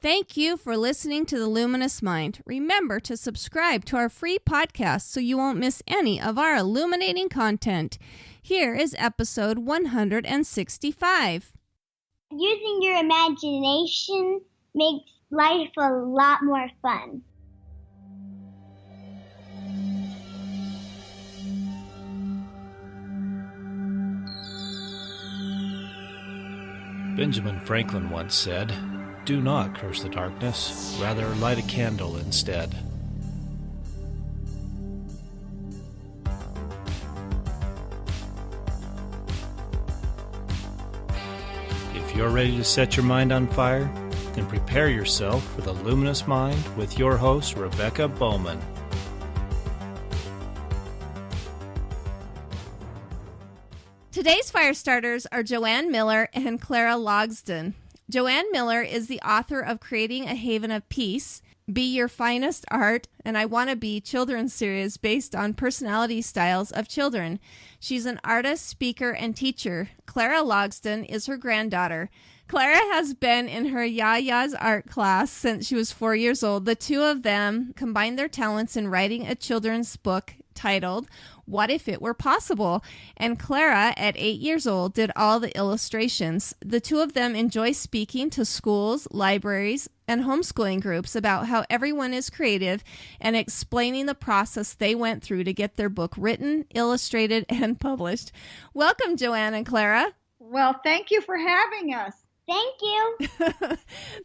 Thank you for listening to The Luminous Mind. Remember to subscribe to our free podcast so you won't miss any of our illuminating content. Here is episode 165. Using your imagination makes life a lot more fun. Benjamin Franklin once said, "Do not curse the darkness, rather light a candle instead." If you're ready to set your mind on fire, then prepare yourself for the Luminous Mind with your host, Rebecca Bowman. Today's fire starters are Joanne Miller and Clara Logsdon. Joanne Miller is the author of Creating a Haven of Peace, Be Your Finest Art, and I Want to Be children's series based on personality styles of children. She's an artist, speaker, and teacher. Clara Logsdon is her granddaughter. Clara has been in her Yia-Yia's art class since she was 4 years old. The two of them combined their talents in writing a children's book titled What If It Were Possible? And Clara, at 8 years old, did all the illustrations. The two of them enjoy speaking to schools, libraries, and homeschooling groups about how everyone is creative and explaining the process they went through to get their book written, illustrated, and published. Welcome, Joanne and Clara. Well, thank you for having us. Thank you.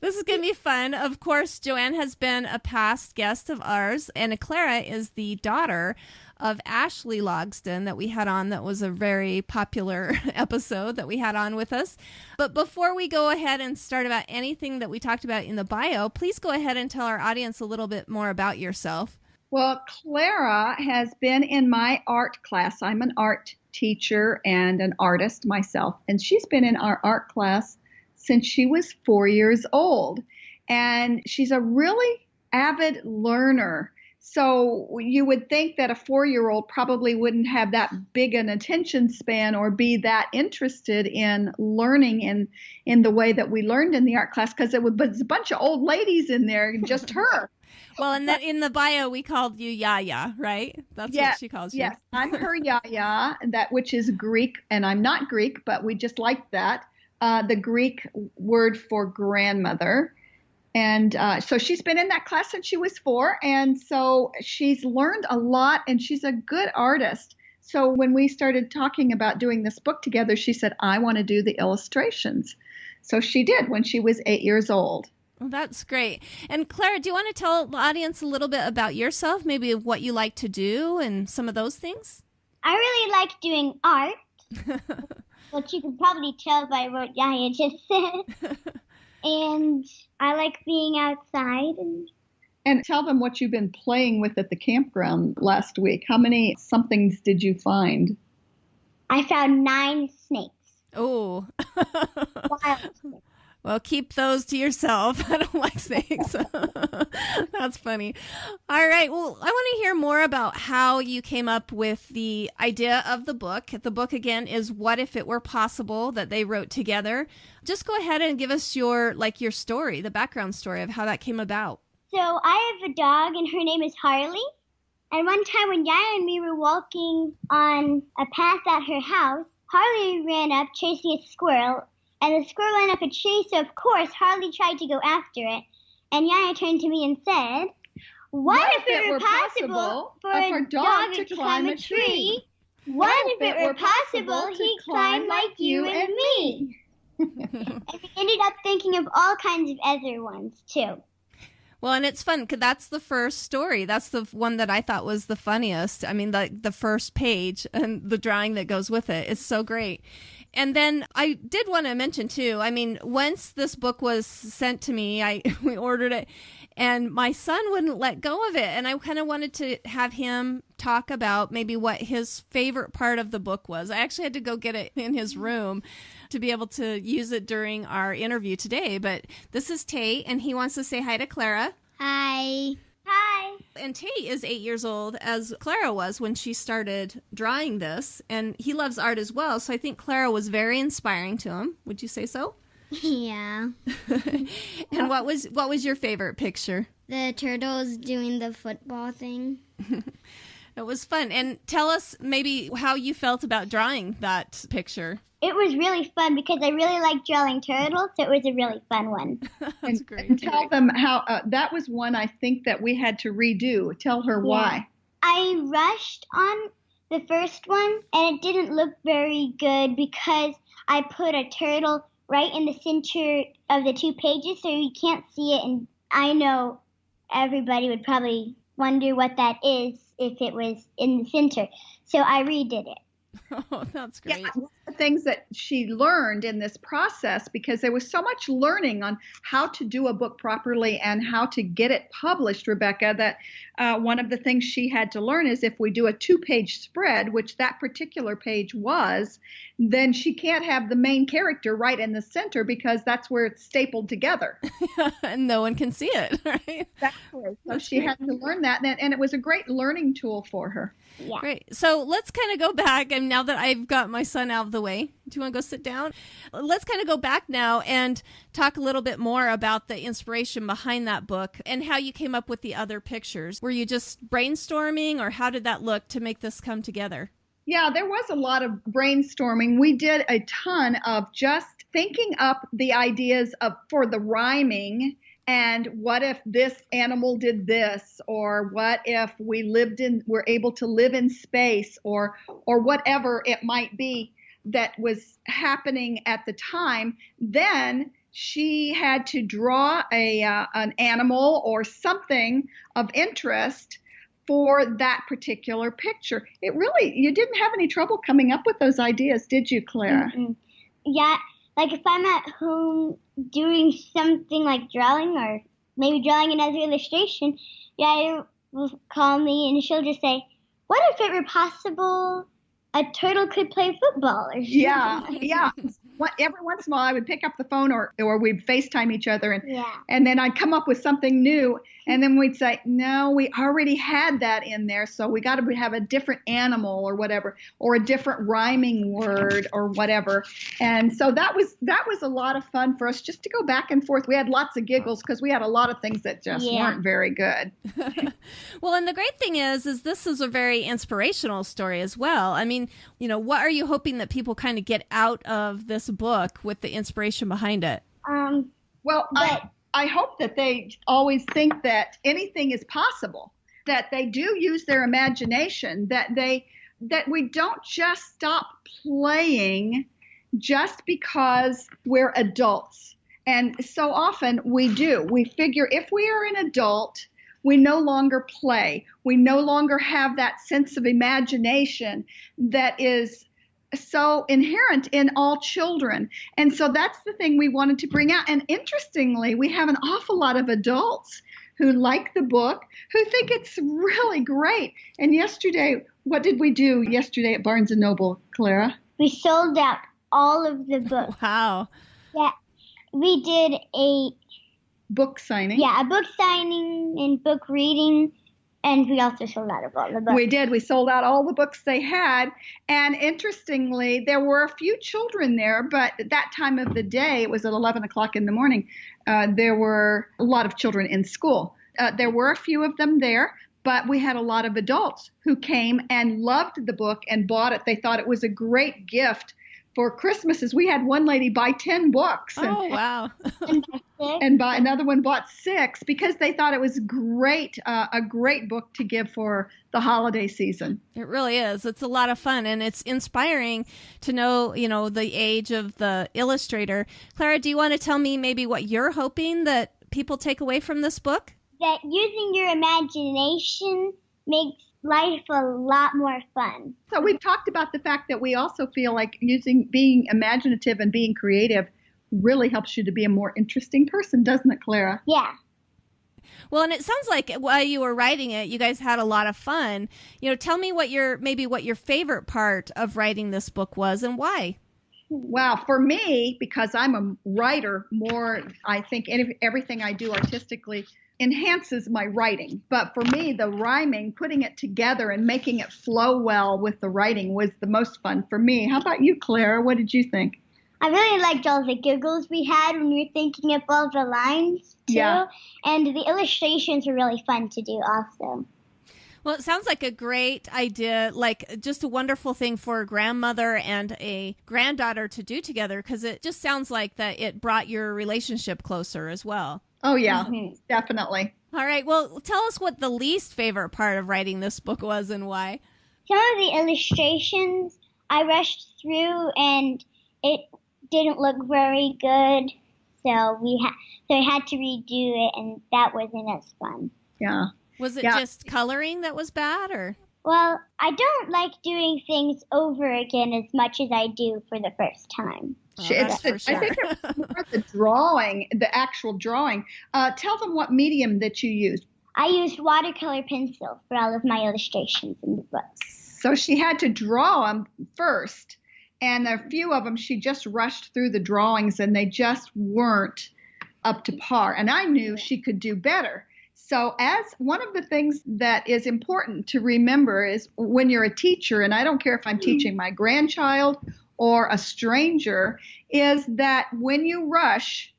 This is going to be fun. Of course, Joanne has been a past guest of ours, and Clara is the daughter of Ashley Logsdon that we had on. That was a very popular episode that we had on with us. But before we go ahead and start about anything that we talked about in the bio, please go ahead and tell our audience a little bit more about yourself. Well, Clara has been in my art class. I'm an art teacher and an artist myself, and she's been in our art class since she was 4 years old. And she's a really avid learner. So you would think that a 4-year-old probably wouldn't have that big an attention span or be that interested in learning in the way that we learned in the art class, because it was a bunch of old ladies in there, just her. Well, and that in the bio, we called you Yia-Yia, right? That's what she calls you. Yes, I'm her Yia-Yia, which is Greek, and I'm not Greek, but we just like that. The Greek word for grandmother. And so she's been in that class since she was 4. And so she's learned a lot, and she's a good artist. So when we started talking about doing this book together, she said, I want to do the illustrations. So she did when she was 8 years old. Well, that's great. And Clara, do you want to tell the audience a little bit about yourself, maybe what you like to do and some of those things? I really like doing art, which you can probably tell by what Yia just said. And I like being outside. And tell them what you've been playing with at the campground last week. How many somethings did you find? I found 9 snakes. Oh. Wild snakes. Well, keep those to yourself. I don't like snakes. That's funny. All right. Well, I want to hear more about how you came up with the idea of the book. The book, again, is What If It Were Possible, that they wrote together. Just go ahead and give us your story, the background story of how that came about. So I have a dog, and her name is Harley. And one time when Yia and me were walking on a path at her house, Harley ran up chasing a squirrel. And the squirrel went up a tree, so of course Harley tried to go after it. And Yia turned to me and said, What if it were possible for a dog to climb a tree? What if it were possible he'd climb like you and me? And we ended up thinking of all kinds of other ones, too. Well, and it's fun because that's the first story. That's the one that I thought was the funniest. I mean, the first page and the drawing that goes with it is so great. And then I did want to mention, too, I mean, once this book was sent to me, we ordered it, and my son wouldn't let go of it. And I kind of wanted to have him talk about maybe what his favorite part of the book was. I actually had to go get it in his room to be able to use it during our interview today. But this is Tate, and he wants to say hi to Clara. Hi. Hi. And Tate is 8 years old, as Clara was when she started drawing this, and he loves art as well. So I think Clara was very inspiring to him. Would you say so? Yeah. And what was your favorite picture? The turtles doing the football thing. It was fun. And tell us maybe how you felt about drawing that picture. It was really fun because I really like drawing turtles, so it was a really fun one. That's great. And tell them how that was one I think that we had to redo. Tell her why. I rushed on the first one, and it didn't look very good because I put a turtle right in the center of the 2 pages, so you can't see it. And I know everybody would probably wonder what that is if it was in the center. So I redid it. Oh, that's great. Yeah, one of the things that she learned in this process, because there was so much learning on how to do a book properly and how to get it published, Rebecca, that one of the things she had to learn is if we do a 2-page spread, which that particular page was, then she can't have the main character right in the center because that's where it's stapled together. And no one can see it, right? Exactly. So she had to learn that, and it was a great learning tool for her. Yeah. Great. So let's kind of go back, and now that I've got my son out of the way, do you want to go sit down? Let's kind of go back now and talk a little bit more about the inspiration behind that book and how you came up with the other pictures. Were you just brainstorming, or how did that look to make this come together? Yeah, there was a lot of brainstorming. We did a ton of just thinking up the ideas for the rhyming. And what if this animal did this, or what if we're able to live in space, or whatever it might be that was happening at the time. Then she had to draw an animal or something of interest for that particular picture. You didn't have any trouble coming up with those ideas, did you, Clara? Mm-mm. Yeah. Like if I'm at home doing something like drawing or maybe drawing another illustration, Yia will call me and she'll just say, "What if it were possible a turtle could play football?" Or something. Yeah. Every once in a while I would pick up the phone or we'd FaceTime each other and then I'd come up with something new, and then we'd say, "No, we already had that in there, so we got to have a different animal or whatever, or a different rhyming word or whatever." And so that was a lot of fun for us just to go back and forth. We had lots of giggles because we had a lot of things that just weren't very good. Well, and the great thing is this is a very inspirational story as well. I mean, what are you hoping that people kind of get out of this book with the inspiration behind it? Well, I hope that they always think that anything is possible, that they do use their imagination, that we don't just stop playing just because we're adults. And so often we do. We figure if we are an adult, we no longer play. We no longer have that sense of imagination that is so inherent in all children. And so that's the thing we wanted to bring out. And interestingly, we have an awful lot of adults who like the book, who think it's really great. And what did we do yesterday at Barnes & Noble, Clara? We sold out all of the books. Wow. Yeah. We did a book signing. Yeah, a book signing and book reading. And we also sold out of all the books. We did. We sold out all the books they had. And interestingly, there were a few children there, but at that time of the day, it was at 11 o'clock in the morning, there were a lot of children in school. There were a few of them there, but we had a lot of adults who came and loved the book and bought it. They thought it was a great gift for Christmas. As we had one lady buy 10 books. Oh, wow. And another one bought 6 because they thought it was great, a great book to give for the holiday season. It really is. It's a lot of fun, and it's inspiring to know, the age of the illustrator. Clara, do you want to tell me maybe what you're hoping that people take away from this book? That using your imagination makes life a lot more fun. So we've talked about the fact that we also feel like being imaginative and being creative really helps you to be a more interesting person, doesn't it, Clara? Yeah. Well, and it sounds like while you were writing it, you guys had a lot of fun. Tell me what your favorite part of writing this book was and why. Well, for me, because I'm a writer more, I think everything I do artistically enhances my writing. But for me, the rhyming, putting it together and making it flow well with the writing was the most fun for me. How about you, Clara? What did you think? I really liked all the giggles we had when we were thinking up all the lines, too. Yeah. And the illustrations were really fun to do also. Well, it sounds like a great idea, like just a wonderful thing for a grandmother and a granddaughter to do together, because it just sounds like that it brought your relationship closer as well. Oh, yeah, definitely. All right. Well, tell us what the least favorite part of writing this book was and why. Some of the illustrations I rushed through and it didn't look very good, so I had to redo it, and that wasn't as fun. Yeah. Was it just coloring that was bad, or? Well, I don't like doing things over again as much as I do for the first time. Oh, that's for sure. I think it's more the drawing, the actual drawing. Tell them what medium that you used. I used watercolor pencil for all of my illustrations in the book. So she had to draw them first, and a few of them she just rushed through the drawings, and they just weren't up to par. And I knew she could do better. So as one of the things that is important to remember is when you're a teacher, and I don't care if I'm teaching my grandchild or a stranger, is that when you rush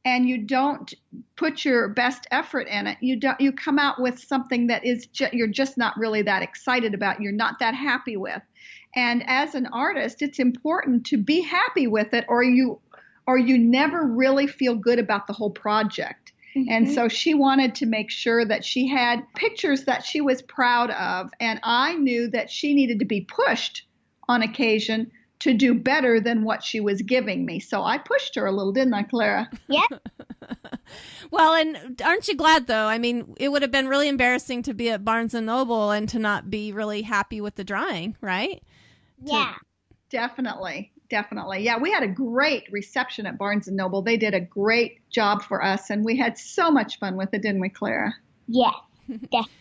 and you don't put your best effort in it, you come out with something that is you're just not really that excited about, you're not that happy with. And as an artist, it's important to be happy with it, or you never really feel good about the whole project. And so she wanted to make sure that she had pictures that she was proud of. And I knew that she needed to be pushed on occasion to do better than what she was giving me. So I pushed her a little, didn't I, Clara? Yeah. Well, and aren't you glad, though? I mean, it would have been really embarrassing to be at Barnes & Noble and to not be really happy with the drawing, right? Yeah. Definitely. Yeah, we had a great reception at Barnes & Noble. They did a great job for us, and we had so much fun with it, didn't we, Clara? Yeah, definitely.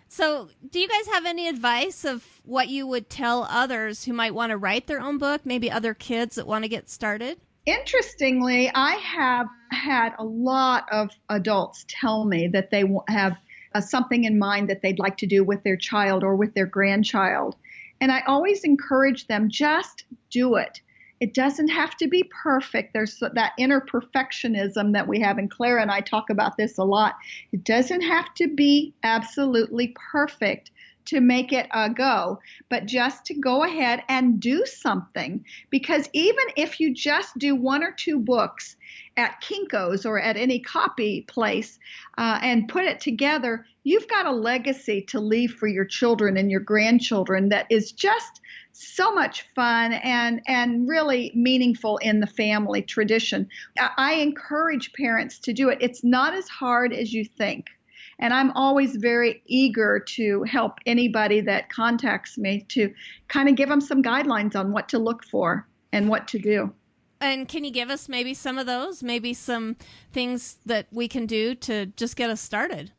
So do you guys have any advice of what you would tell others who might want to write their own book, maybe other kids that want to get started? Interestingly, I have had a lot of adults tell me that they have something in mind that they'd like to do with their child or with their grandchild. And I always encourage them, just do it. It doesn't have to be perfect. There's that inner perfectionism that we have, and Clara and I talk about this a lot. It doesn't have to be absolutely perfect to make it a go, but just to go ahead and do something. Because even if you just do one or two books at Kinko's or at any copy place and put it together, you've got a legacy to leave for your children and your grandchildren that is just so much fun and really meaningful in the family tradition. I encourage parents to do it. It's not as hard as you think. And I'm always very eager to help anybody that contacts me to kind of give them some guidelines on what to look for and what to do. And can you give us maybe some of those, maybe some things that we can do to just get us started?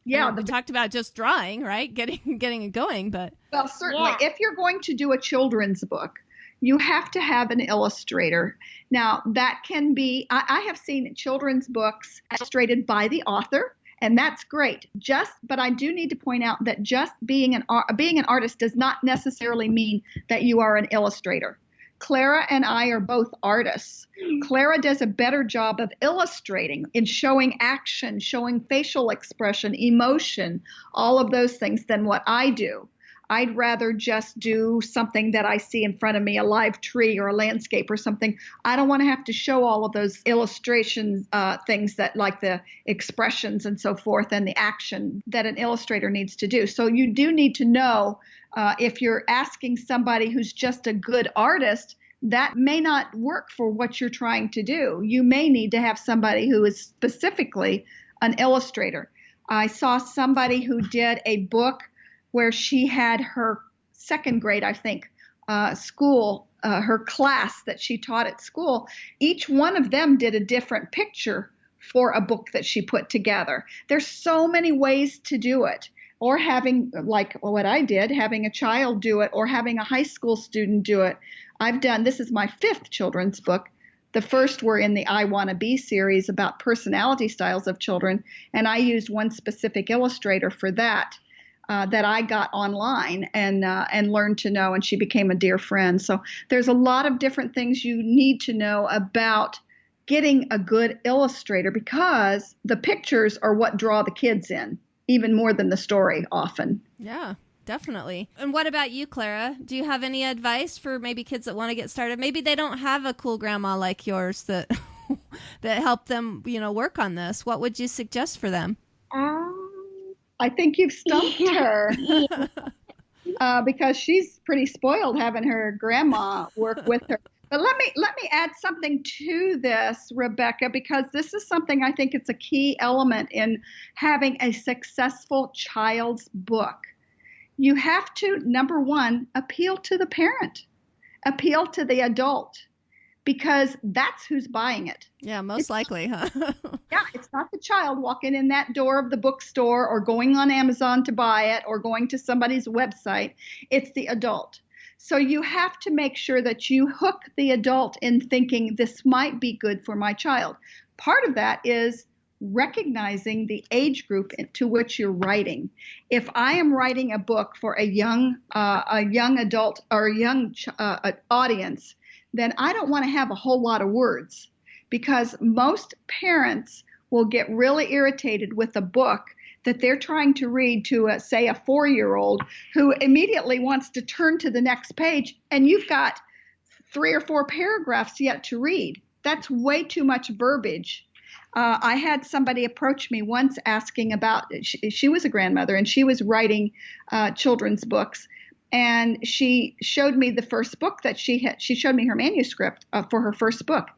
Yeah, we talked about just drawing, right? Getting it going, but well, certainly, if you're going to do a children's book, you have to have an illustrator. Now, that can be, I have seen children's books illustrated by the author, and that's great. But I do need to point out that just being an artist does not necessarily mean that you are an illustrator. Clara and I are both artists. Clara does a better job of illustrating, in showing action, showing facial expression, emotion, all of those things than what I do. I'd rather just do something that I see in front of me, a live tree or a landscape or something. I don't want to have to show all of those illustrations, things that like the expressions and so forth and the action that an illustrator needs to do. So you do need to know if you're asking somebody who's just a good artist, that may not work for what you're trying to do. You may need to have somebody who is specifically an illustrator. I saw somebody who did a book where she had her second grade, I think, school, her class that she taught at school. Each one of them did a different picture for a book that she put together. There's so many ways to do it. Or having, like what I did, having a child do it, or having a high school student do it. This is my 5th children's book. The first were in the I Wanna Be series about personality styles of children, and I used one specific illustrator for that. that I got online and learned to know, and she became a dear friend. So there's a lot of different things you need to know about getting a good illustrator, because the pictures are what draw the kids in, even more than the story often. Yeah, definitely. And what about you, Clara? Do you have any advice for maybe kids that want to get started? Maybe they don't have a cool grandma like yours that that helped them, work on this. What would you suggest for them? I think you've stumped her. Because she's pretty spoiled having her grandma work with her. But let me add something to this, Rebecca, because this is something I think it's a key element in having a successful child's book. You have to, number one, appeal to the parent, appeal to the adult, because that's who's buying it. Yeah, most likely, huh? Yeah, it's not the child walking in that door of the bookstore or going on Amazon to buy it or going to somebody's website. It's the adult. So you have to make sure that you hook the adult in thinking this might be good for my child. Part of that is recognizing the age group to which you're writing. If I am writing a book for a young adult or a young audience, then I don't want to have a whole lot of words, because most parents will get really irritated with a book that they're trying to read to, say, a 4-year-old who immediately wants to turn to the next page, and you've got 3 or 4 paragraphs yet to read. That's way too much verbiage. I had somebody approach me once asking about, she was a grandmother, and she was writing children's books. And she showed me the first book that she showed me her manuscript for her first book.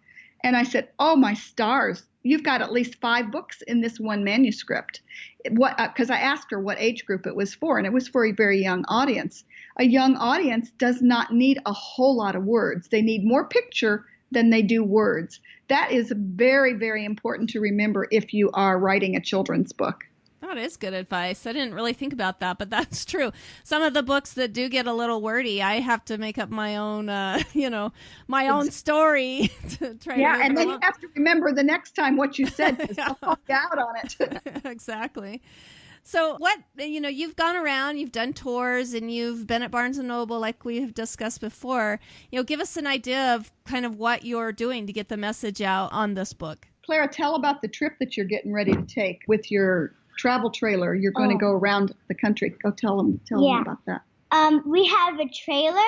And I said, oh, my stars, you've got at least 5 books in this one manuscript. Because I asked her what age group it was for, and it was for a very young audience. A young audience does not need a whole lot of words. They need more picture than they do words. That is very, very important to remember if you are writing a children's book. That is good advice. I didn't really think about that, but that's true. Some of the books that do get a little wordy, I have to make up my own, my own story to try. Yeah, and then you have to remember the next time what you said, because I'll call you out on it. Exactly. So you've gone around, you've done tours, and you've been at Barnes & Noble like we have discussed before. Give us an idea of kind of what you're doing to get the message out on this book. Clara, tell about the trip that you're getting ready to take with your travel trailer. You're going to go around the country. Go tell them about that. We have a trailer,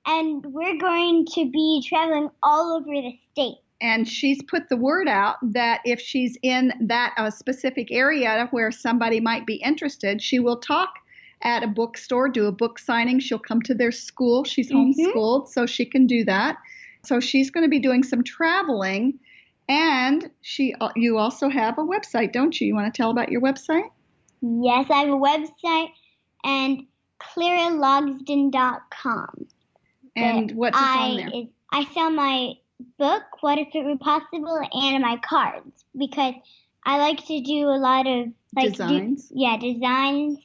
and we're going to be traveling all over the state. And she's put the word out that if she's in that specific area where somebody might be interested, she will talk at a bookstore, do a book signing. She'll come to their school. She's homeschooled, so she can do that. So she's going to be doing some traveling. And you also have a website, don't you? You want to tell about your website? Yes, I have a website, and claralogsdon.com. And what's on there? I sell my book, What If It Were Possible, and my cards, because I like to do a lot of designs. Designs.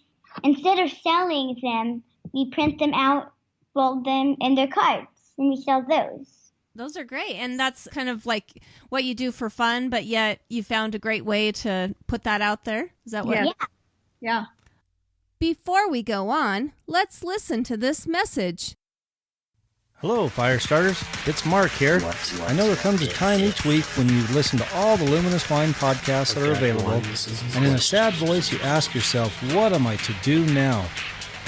Instead of selling them, we print them out, fold them, and they're cards, and we sell those. Those are great. And that's kind of like what you do for fun, but yet you found a great way to put that out there. Is that what? Yeah. Before we go on, let's listen to this message. Hello, fire starters. It's Mark here. I know there comes a time each week when you listen to all the Luminous Mind podcasts that are available, and in a sad voice you ask yourself, what am I to do now?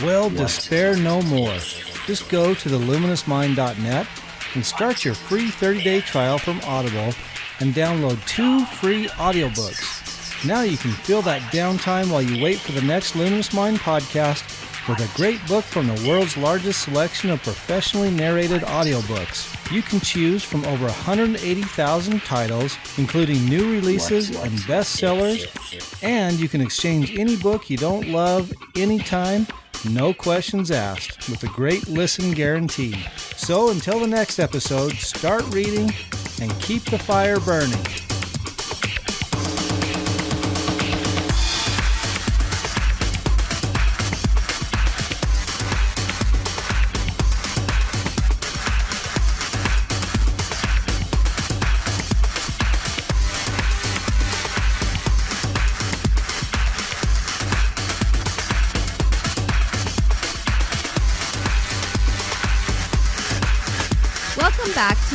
Well, despair no more. Just go to theluminousmind.net and start your free 30-day trial from Audible and download 2 free audiobooks. Now you can fill that downtime while you wait for the next Luminous Mind podcast with a great book from the world's largest selection of professionally narrated audiobooks. You can choose from over 180,000 titles, including new releases and bestsellers, and you can exchange any book you don't love anytime, no questions asked, with a great listen guarantee. So until the next episode, start reading and keep the fire burning.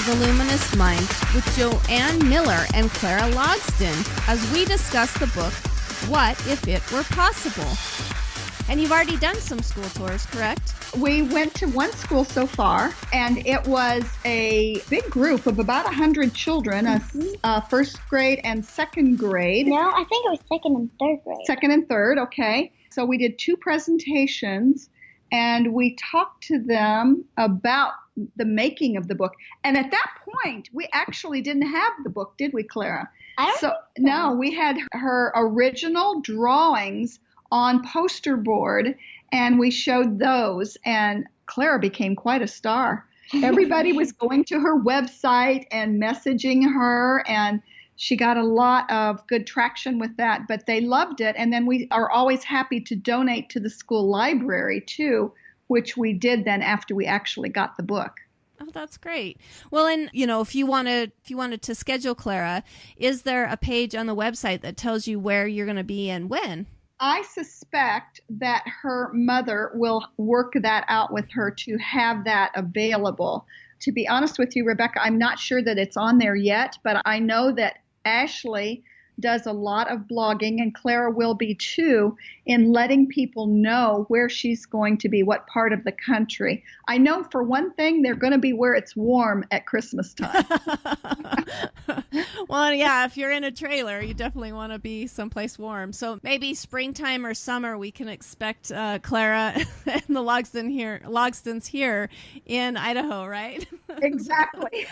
The Luminous Mind with Joanne Miller and Clara Logsdon as we discuss the book, What If It Were Possible? And you've already done some school tours, correct? We went to one school so far, and it was a big group of about 100 children, first grade and second grade. No, I think it was second and third grade. Second and third, okay. So we did 2 presentations, and we talked to them about the making of the book. And at that point, we actually didn't have the book, did we, Clara? I don't think so. No, we had her original drawings on poster board, and we showed those, and Clara became quite a star. Everybody was going to her website and messaging her, and she got a lot of good traction with that, but they loved it. And then we are always happy to donate to the school library too, which we did then after we actually got the book. Oh, that's great. Well, and if you wanted to schedule Clara, is there a page on the website that tells you where you're going to be and when? I suspect that her mother will work that out with her to have that available. To be honest with you, Rebecca, I'm not sure that it's on there yet, but I know that Ashley does a lot of blogging, and Clara will be too, in letting people know where she's going to be, what part of the country. I know for one thing, they're going to be where it's warm at Christmas time. Well, yeah, if you're in a trailer, you definitely want to be someplace warm. So maybe springtime or summer, we can expect Clara and the Logsdons here in Idaho, right? Exactly.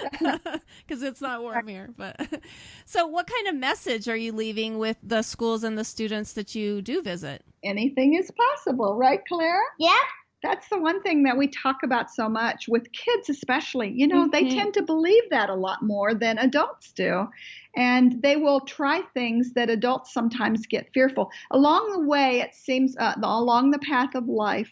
Because it's not warm here. But so what kind of message are you leaving with the schools and the students that you do visit? Anything is possible, right, Clara? Yeah. That's the one thing that we talk about so much with kids, especially. They tend to believe that a lot more than adults do. And they will try things that adults sometimes get fearful. Along the way, it seems, along the path of life,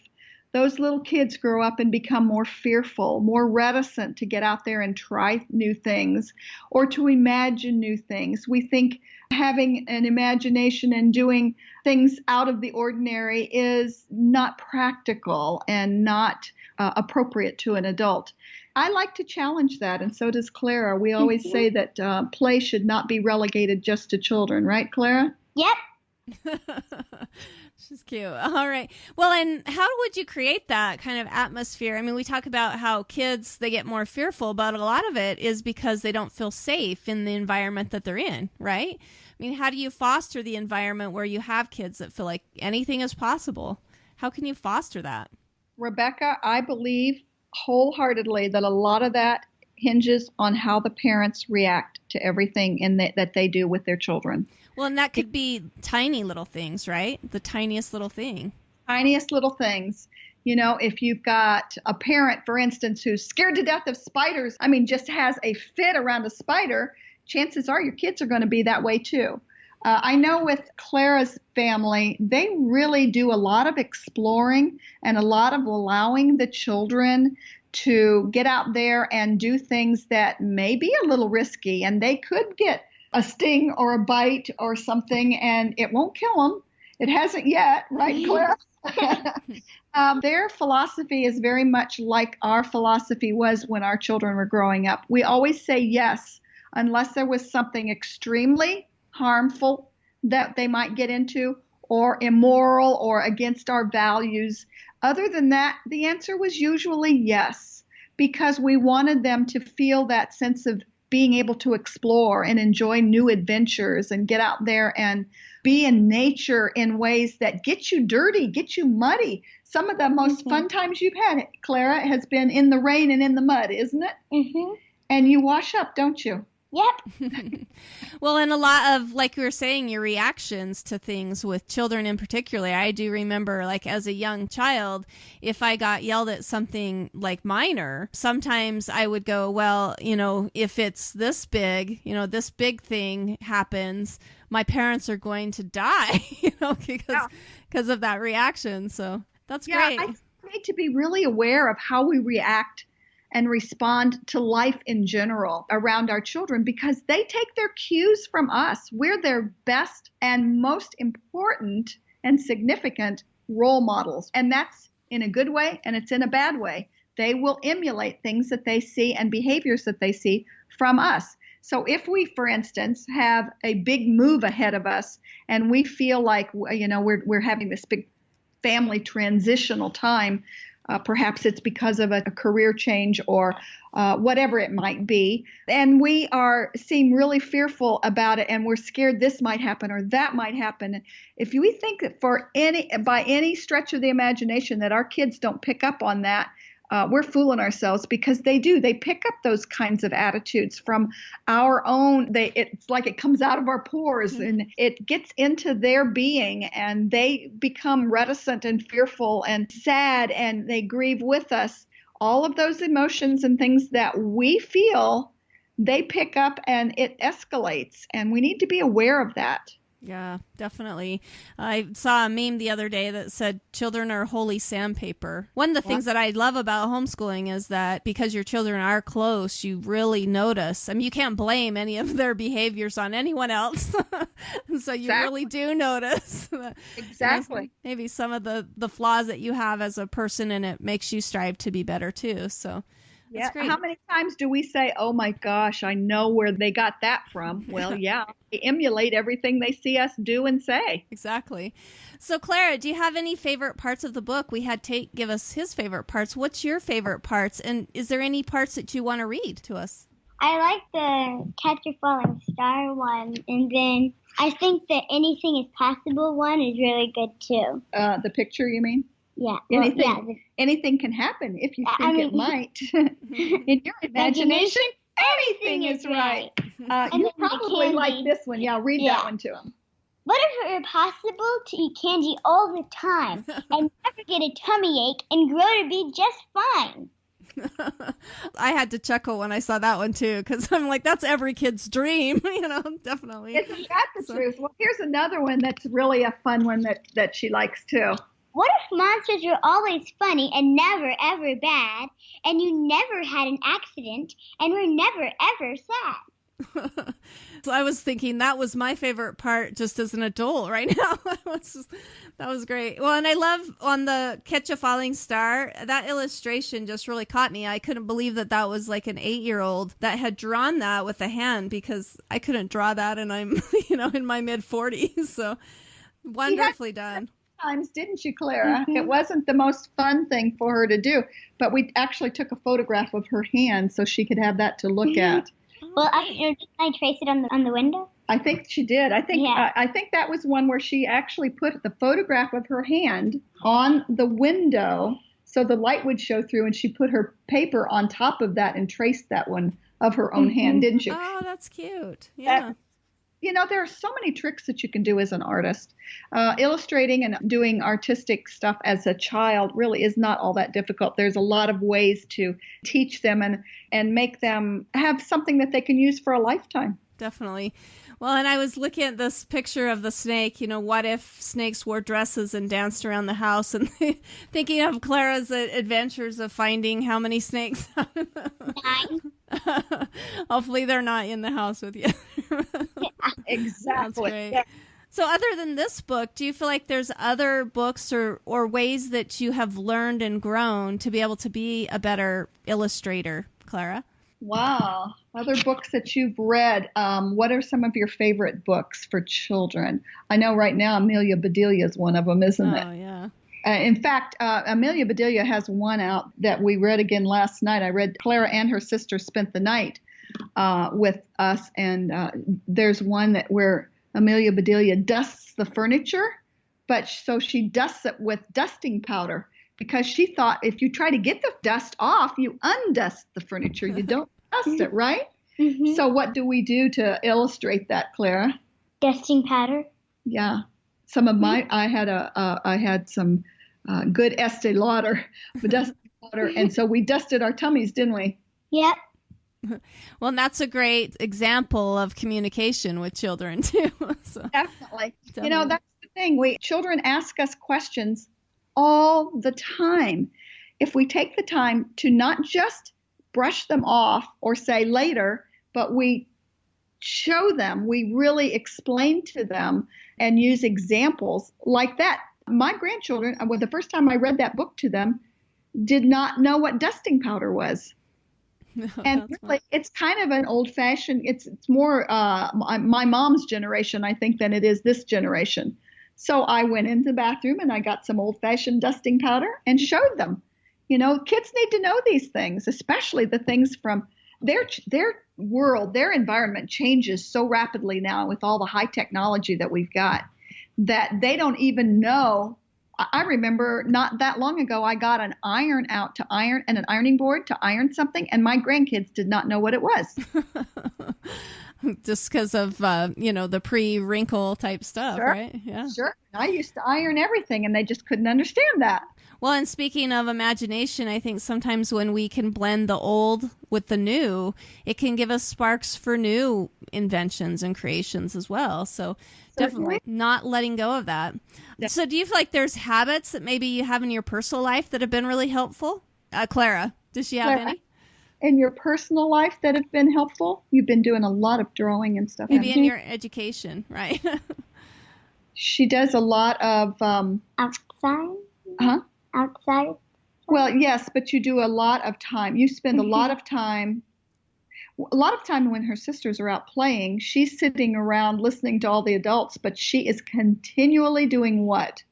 those little kids grow up and become more fearful, more reticent to get out there and try new things or to imagine new things. We think having an imagination and doing things out of the ordinary is not practical and not appropriate to an adult. I like to challenge that, and so does Clara. We always say that play should not be relegated just to children, right, Clara? Yep. She's cute. All right. Well, and how would you create that kind of atmosphere? I mean, we talk about how kids, they get more fearful, but a lot of it is because they don't feel safe in the environment that they're in, right? I mean, how do you foster the environment where you have kids that feel like anything is possible? How can you foster that? Rebecca, I believe wholeheartedly that a lot of that hinges on how the parents react to everything that they do with their children. Well, and that could be tiny little things, right? The tiniest little thing. Tiniest little things. If you've got a parent, for instance, who's scared to death of spiders, just has a fit around a spider, chances are your kids are going to be that way too. I know with Clara's family, they really do a lot of exploring and a lot of allowing the children to get out there and do things that may be a little risky, and they could get a sting or a bite or something, and it won't kill them. It hasn't yet, right, Clara? Their philosophy is very much like our philosophy was when our children were growing up. We always say yes, unless there was something extremely harmful that they might get into, or immoral, or against our values. Other than that, the answer was usually yes, because we wanted them to feel that sense of being able to explore and enjoy new adventures and get out there and be in nature in ways that get you dirty, get you muddy. Some of the most fun times you've had, Clara, has been in the rain and in the mud, isn't it? Mm-hmm. And you wash up, don't you? Yep. Well, and a lot of, like you were saying, your reactions to things with children in particular. I do remember, like, as a young child, if I got yelled at something like minor, sometimes I would go, well, if it's this big, this big thing happens, my parents are going to die, because of that reaction. So that's great. I need to be really aware of how we react and respond to life in general around our children, because they take their cues from us. We're their best and most important and significant role models. And that's in a good way, and it's in a bad way. they will emulate things that they see and behaviors that they see from us. So if we, for instance, have a big move ahead of us and we feel like, we're having this big family transitional time, perhaps it's because of a career change or whatever it might be, and we seem really fearful about it and we're scared this might happen or that might happen. If we think that by any stretch of the imagination that our kids don't pick up on that, we're fooling ourselves, because they do. They pick up those kinds of attitudes from our own. It's like it comes out of our pores and it gets into their being, and they become reticent and fearful and sad, and they grieve with us. All of those emotions and things that we feel, they pick up and it escalates, and we need to be aware of that. Yeah, definitely. I saw a meme the other day that said children are holy sandpaper. One of the things that I love about homeschooling is that because your children are close, you really notice. I mean, you can't blame any of their behaviors on anyone else. So you really do notice. Exactly. Maybe some of the flaws that you have as a person, and it makes you strive to be better too. So yeah. How many times do we say, oh my gosh, I know where they got that from? Well, yeah, they emulate everything they see us do and say. Exactly. So, Clara, do you have any favorite parts of the book? We had Tate give us his favorite parts. What's your favorite parts? And is there any parts that you want to read to us? I like the Catch a Falling Star one, and then I think the Anything is Possible one is really good too. The picture, you mean? Yeah. Anything can happen if you think it might. In your imagination, anything is right. You probably like this one. Yeah, read that one to him. What if it were possible to eat candy all the time and never get a tummy ache and grow to be just fine? I had to chuckle when I saw that one too, because I'm like, that's every kid's dream, definitely. Isn't that the truth? Well, here's another one that's really a fun one that she likes too. What if monsters were always funny and never, ever bad, and you never had an accident and were never, ever sad? So I was thinking that was my favorite part just as an adult right now. That was great. Well, and I love on the Catch a Falling Star, that illustration just really caught me. I couldn't believe that was like an 8-year-old that had drawn that with a hand, because I couldn't draw that, and I'm, in my mid-40s. So wonderfully done. Times, didn't you, Clara? It wasn't the most fun thing for her to do, but we actually took a photograph of her hand so she could have that to look at. Well, did I trace it on the window? I think she did. I think that was one where she actually put the photograph of her hand on the window so the light would show through, and she put her paper on top of that and traced that one of her own hand, didn't you? Oh, that's cute. Yeah. There are so many tricks that you can do as an artist. Illustrating and doing artistic stuff as a child really is not all that difficult. There's a lot of ways to teach them and make them have something that they can use for a lifetime. Definitely. Well, and I was looking at this picture of the snake, what if snakes wore dresses and danced around the house, and thinking of Clara's adventures of finding how many snakes. 9. Hopefully they're not in the house with you. Exactly. That's great. Yeah. So other than this book, do you feel like there's other books or ways that you have learned and grown to be able to be a better illustrator, Clara? Wow. Other books that you've read. What are some of your favorite books for children? I know right now Amelia Bedelia is one of them, isn't it? Oh, yeah. In fact, Amelia Bedelia has one out that we read again last night. I read Clara and her sister spent the night with us, and there's one where Amelia Bedelia dusts the furniture, so she dusts it with dusting powder, because she thought if you try to get the dust off, you undust the furniture. You don't dust it, right? Mm-hmm. So what do we do to illustrate that, Clara? Dusting powder. Yeah. Some of my, I had some good Estee Lauder dusting powder, and so we dusted our tummies, didn't we? Yep. Well, and that's a great example of communication with children too. So, Definitely. That's the thing. Children ask us questions all the time. If we take the time to not just brush them off or say later, but we show them, we really explain to them and use examples like that. My grandchildren, the first time I read that book to them, did not know what dusting powder was. No, And that's really, it's kind of an old-fashioned, it's more my mom's generation, I think, than it is this generation. So I went into the bathroom and I got some old-fashioned dusting powder and showed them. Kids need to know these things, especially the things from their world, their environment changes so rapidly now with all the high technology that we've got that they don't even know. I remember not that long ago, I got an iron out to iron and an ironing board to iron something, and my grandkids did not know what it was. Just because of, the pre-wrinkle type stuff, Sure. right? Yeah. Sure. I used to iron everything, and they just couldn't understand that. Well, and speaking of imagination, I think sometimes when we can blend the old with the new, it can give us sparks for new inventions and creations as well. So definitely not letting go of that. Yeah. So do you feel like there's habits that maybe you have in your personal life that have been really helpful? Clara, does she have any? In your personal life that have been helpful? You've been doing a lot of drawing and stuff. Maybe in your education, right? She does a lot of... Outside? Huh? Outside? Well, yes, but you do a lot of time. You spend a lot of time when her sisters are out playing, she's sitting around listening to all the adults, but she is continually doing what?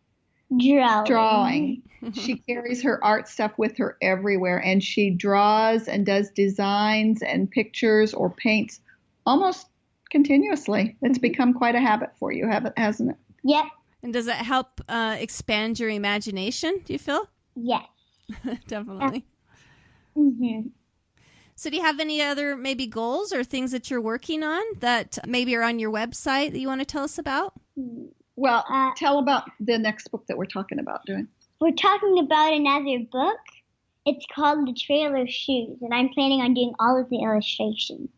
Drawing. She carries her art stuff with her everywhere, and she draws and does designs and pictures or paints almost continuously. It's become quite a habit for you, hasn't it? Yep. And does it help expand your imagination, do you feel? Yes. Definitely. Mm-hmm. So do you have any other maybe goals or things that you're working on that maybe are on your website that you want to tell us about? Well, tell about the next book that we're talking about doing. We're talking about another book. It's called The Trail of Shoes, and I'm planning on doing all of the illustrations.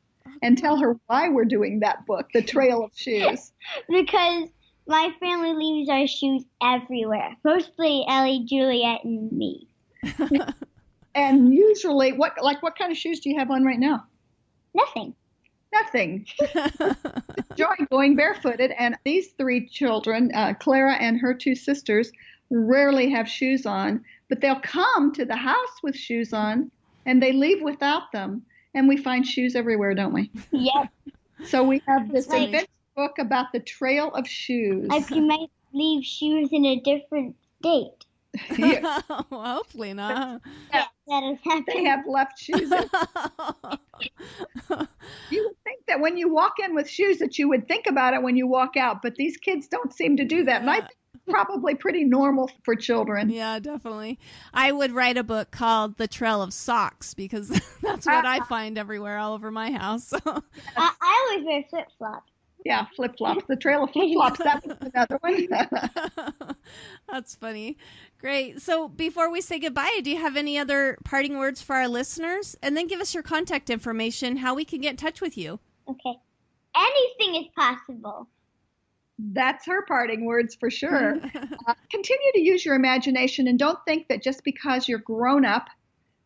And tell her why we're doing that book, The Trail of Shoes. Because my family leaves our shoes everywhere. Mostly Ellie, Juliet, and me. And usually, what kind of shoes do you have on right now? Nothing. Nothing. Enjoy going barefooted. And these three children, Clara and her two sisters, rarely have shoes on, but they'll come to the house with shoes on, and they leave without them. And we find shoes everywhere, don't we? Yep. So we have this Right. adventure book about the trail of shoes. Like you might leave shoes in a different state. Yeah. Well, hopefully not. That has happened. They have left shoes. You would think that when you walk in with shoes that you would think about it when you walk out, but these kids don't seem to do that. And I think it's probably pretty normal for children. Yeah, definitely. I would write a book called The Trail of Socks because that's what I find everywhere all over my house. I always wear flip-flops. Yeah, flip-flops. The trail of flip-flops. That was another one. That's funny. Great. So before we say goodbye, do you have any other parting words for our listeners? And then give us your contact information, how we can get in touch with you. Okay. Anything is possible. That's her parting words for sure. Continue to use your imagination, and don't think that just because you're grown up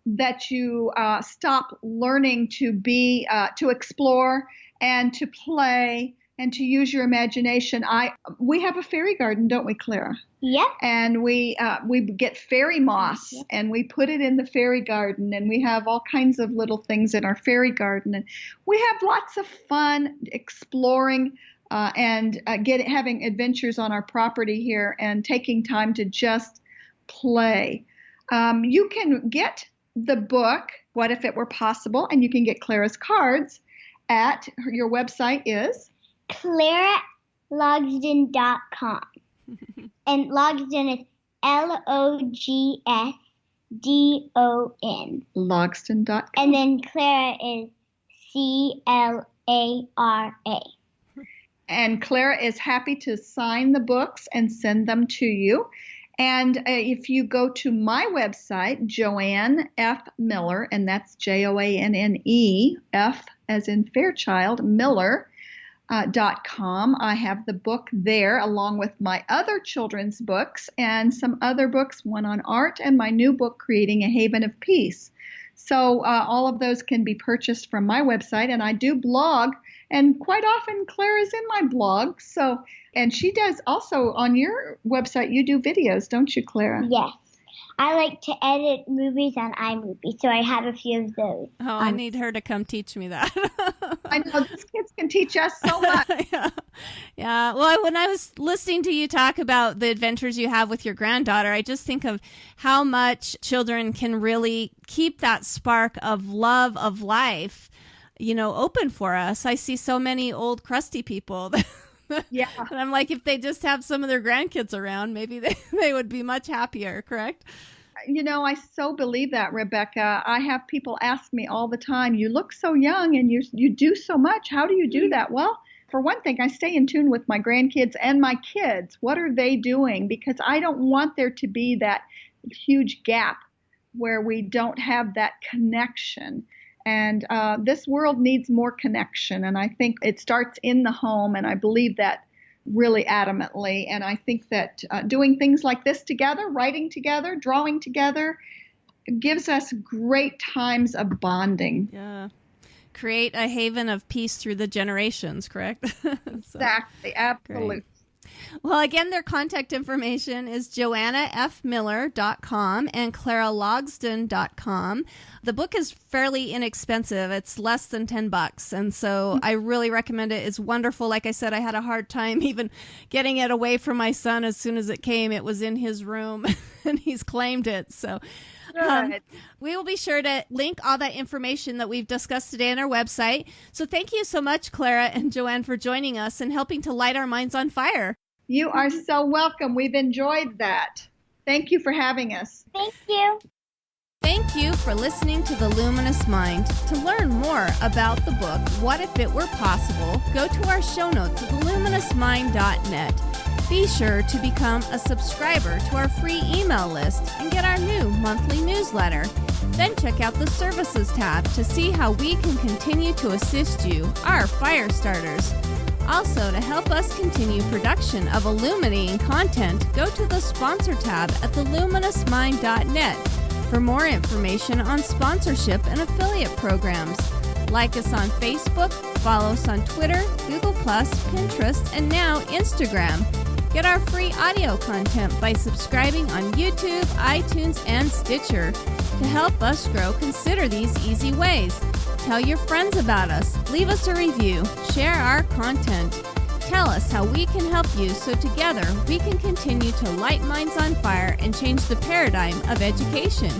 that you stop learning to be, to explore and to play and to use your imagination. We have a fairy garden, don't we, Clara? Yep. And we get fairy moss, and we put it in the fairy garden, and we have all kinds of little things in our fairy garden, and we have lots of fun exploring and having adventures on our property here and taking time to just play. You can get the book, What If It Were Possible, and you can get Clara's cards at your website is ClaraLogsdon.com. And Logsdon is Logsdon. Logsdon.com. And then Clara is Clara. And Clara is happy to sign the books and send them to you. And if you go to my website, Joanne F. Miller, and that's Joanne, F as in Fairchild, Miller.com. I have the book there along with my other children's books and some other books, one on art and my new book, Creating a Haven of Peace. So all of those can be purchased from my website, and I do blog, and quite often Clara's in my blog. And she does also on your website, you do videos, don't you, Clara? Yes. I like to edit movies on iMovie, so I have a few of those. Oh, I need her to come teach me that. I know these kids can teach us so much. Yeah. Well, when I was listening to you talk about the adventures you have with your granddaughter, I just think of how much children can really keep that spark of love of life, open for us. I see so many old crusty people Yeah. and I'm like, if they just have some of their grandkids around, maybe they would be much happier, correct? I so believe that, Rebecca. I have people ask me all the time, you look so young and you do so much. How do you do that? Well, for one thing, I stay in tune with my grandkids and my kids. What are they doing? Because I don't want there to be that huge gap where we don't have that connection. And this world needs more connection. And I think it starts in the home. And I believe that really adamantly. And I think that doing things like this together, writing together, drawing together, gives us great times of bonding. Yeah. Create a haven of peace through the generations, correct? Exactly. Absolutely. Great. Well, again, their contact information is joannafmiller.com and claralogsdon.com. The book is fairly inexpensive. It's less than $10. And so I really recommend it. It's wonderful. Like I said, I had a hard time even getting it away from my son as soon as it came. It was in his room and he's claimed it. So we will be sure to link all that information that we've discussed today on our website. So thank you so much, Clara and Joanne, for joining us and helping to light our minds on fire. You are so welcome. We've enjoyed that. Thank you for having us. Thank you. Thank you for listening to The Luminous Mind. To learn more about the book, What If It Were Possible, go to our show notes at theluminousmind.net. Be sure to become a subscriber to our free email list and get our new monthly newsletter. Then check out the Services tab to see how we can continue to assist you, our fire starters. Also, to help us continue production of illuminating content, go to the Sponsor tab at theluminousmind.net for more information on sponsorship and affiliate programs. Like us on Facebook, follow us on Twitter, Google+, Pinterest, and now Instagram. Get our free audio content by subscribing on YouTube, iTunes, and Stitcher. To help us grow, consider these easy ways. Tell your friends about us, leave us a review, share our content. Tell us how we can help you so together we can continue to light minds on fire and change the paradigm of education.